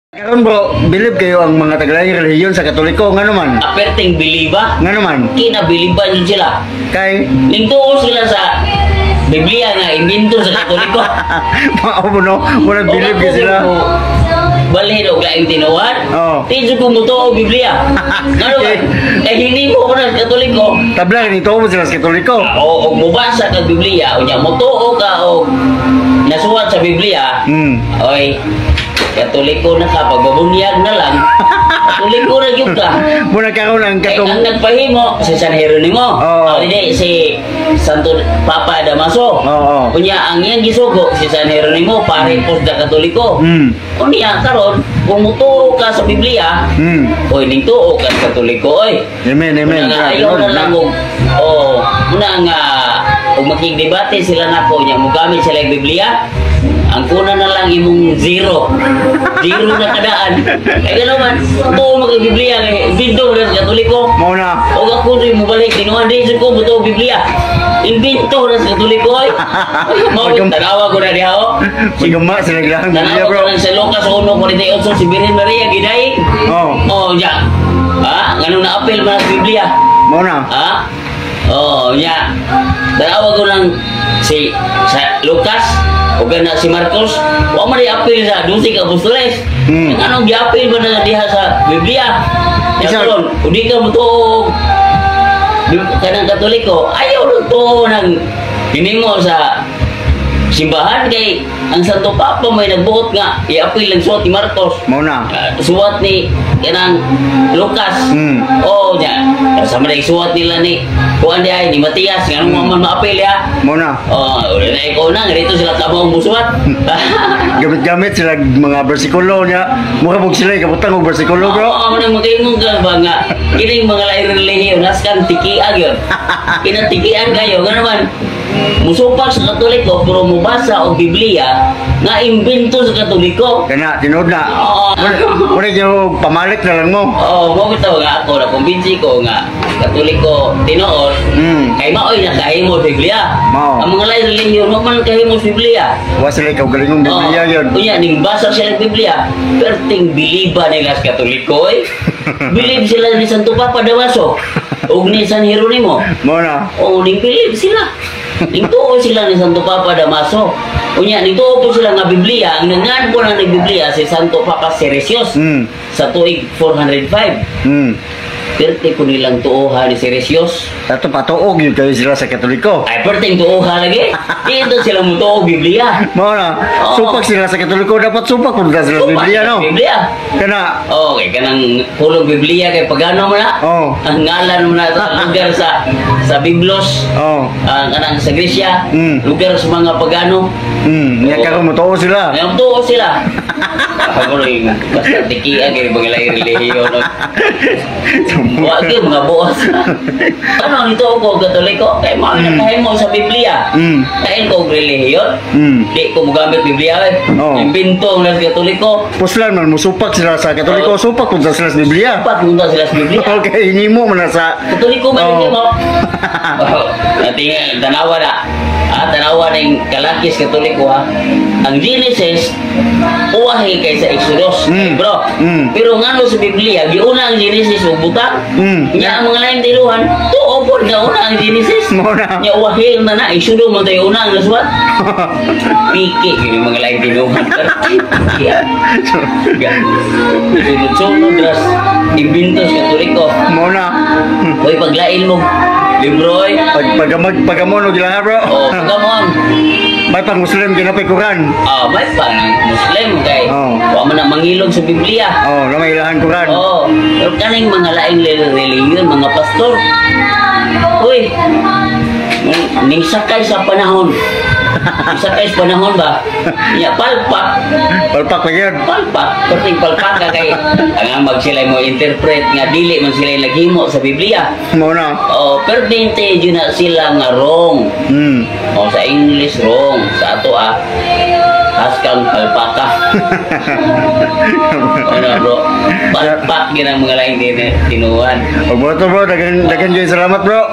Karon bro, believe kayo ang mga tagalay reliyon sa Katoliko nga naman? Aperting biliba. Nga naman? Kinabiliban yun sila. Kay? Ningtuo sila sa Biblia nga, imbento sa Katoliko. Mao mo no? Muna believe ka sila. Balhin o kaing tinuhan. Oo. Tinso ko mo to o Biblia. Ano ba? Eh hindi mo ko na sa Katoliko. Tabla, nito mo sila sa Katoliko. O mubasa ka Biblia. O niya, mutuo ka o nasuwat sa Biblia. Oy, Katoliko na ka, pagbabunyag na lang. Katoliko na yun ka. Muna karon ang Kaya katong... ang nagpahimo, si San Jeronimo. Oo. Hindi, si Santo Papa Damaso. Oo. Kunya, ang iyang gisugo, si San Jeronimo, pare po sa Katoliko. Kunya, karon kung mutuo ka sa Biblia, oy, ning tuo ka sa Katoliko, oy. Amen, amen. Muna nga, ayaw na lang muna nga, kung makikidebate sila na ko niya, mugamit sila yung Biblia, ang kuna na lang imong zero na kadaan. Kaya naman, ito mag-Biblia, binto na sa Katoliko. Mao na. O ako rin mo balik, tinuhan din ko, buto Biblia. Imbento na sa Katoliko, ay. Mawag, tanawa ko na diha, o. Sigama sila gilang Biblia Tanawa bro. ko na sa Lucas 1:48, si Virgen Maria, giday. Oo. Oh, ya. Ha? Ganun na apel man sa Biblia. Mao na. Ha? Oh, ya. Tanawa ko lang sa Lucas, o gana si Marcos, wa man i-apil sa 12 ka apostoles. Anong gi-apil ba na diha sa Biblia? Karon, udi ka mo to kanang Katoliko, ayaw lang to nang hinimo sa simbahan kay ang Santo Papa may nagbuot nga i-apil lang suwat ni Marcos. Mao na. Suwat ni kanang Lucas. Oh, nya. Sa man suwat nila ni kuan di ay ni Matias nga mo man maapil ya. Mao na. Oh, na ikaw na dito sila tabang busuat. Gamit-gamit sila mga bersikulo niya. Mukha bug sila kabutang og bersikulo bro. Oo, man magayong ba nga kining mga lain relihiyon naskan tikian yun. Kinatikian kayo nga naman. Musupak sa Katoliko pero mubasa og Biblia nga imbento sa Katoliko. Kana tinod na. Oo. Muna yung pamalit na lang mo. Oo, mo bitaw nga ako na kumbinsi ko nga Katoliko tinuod. Kay maoy na kahimo Biblia. Mao. Ang mga lain relihiyon mo man kahimo Biblia. Wa sila ikaw galingong Biblia yun. Kunya ning basa sila ng Biblia, perting biliba nila sa Katoliko eh. Believe sila ni Santo Papa Damaso ug ni San Jeronimo. Mao na. O ning believe sila. Ning tuo sila ni Santo Papa Damaso. Unya ning tuo po sila nga Biblia, ang nangan po na ni Biblia si Santo Papa Seresios sa tuig 405. Perti po nilang tuoha ni Seresios. Tato patuog yun kayo sila sa Katoliko. Ay, perting tuoha lagi. Dito sila mo tuog Biblia. Mao na. Oo. Supak sila sa Katoliko. Dapat supak kung sila sa Biblia, no? Biblia. Kana. Okay, kanang pulong Biblia kay pagano mo na. Oo. Ang ngalan mo na sa lugar sa Biblos. Oo. Ang kanang sa Gresya. Lugar sa mga pagano. Niya ka mo tuo sila. Ngayon tuo sila. Ako rin, basta tikian kay mga lain relihiyon. Wag yung mga buwas. Ano nito ako Katoliko? Kay mga nakahimo sa Biblia. Kain ko relihiyon. Di ko magamit Biblia eh. Imbento na sa Katoliko. Puslan man, musupak sila sa Katoliko. Supak kung sila sa Biblia. Dapat punta sila sa Biblia. Okay, hindi mo man sa... Katoliko man hindi mo. Nating tanawa na. Tanawa na yung kalakis Katoliko ha. Ang Genesis, uwahi kay sa Exodus. Bro. Pero nga sa Biblia, giuna ang Genesis o butang. Nya ang mga lain tiluhan, tuo po na una ang Genesis. Nya uwahi na na, Exodus mo tayo una ang nasuat. Piki, yung mga lain tiluhan. Sunod-sunod ras, imbintos Katoliko. Muna. Hoy, paglain mo. Libro eh. Pagamon o gilang bro. Oh, pagamon. May pang Muslim ginapay Quran. May pang Muslim kay. Wa man na mangilog sa Biblia. Na may ilahan Quran. Pero kaning mga laing religion, mga pastor. Uy. Ning sakay sa panahon. Sakay sa panahon ba? Ya palpak. Palpak pa yun. Palpak. Perting palpak ka kay ang mag sila mo interpret nga dili man sila naghimo sa Biblia. Muna. Pero dinte yun na sila nga wrong. Sa English wrong. Sa ato askang palpaka. Ano bro? Palpak yun ang mga laing tinuhan. Bro, dagan salamat bro.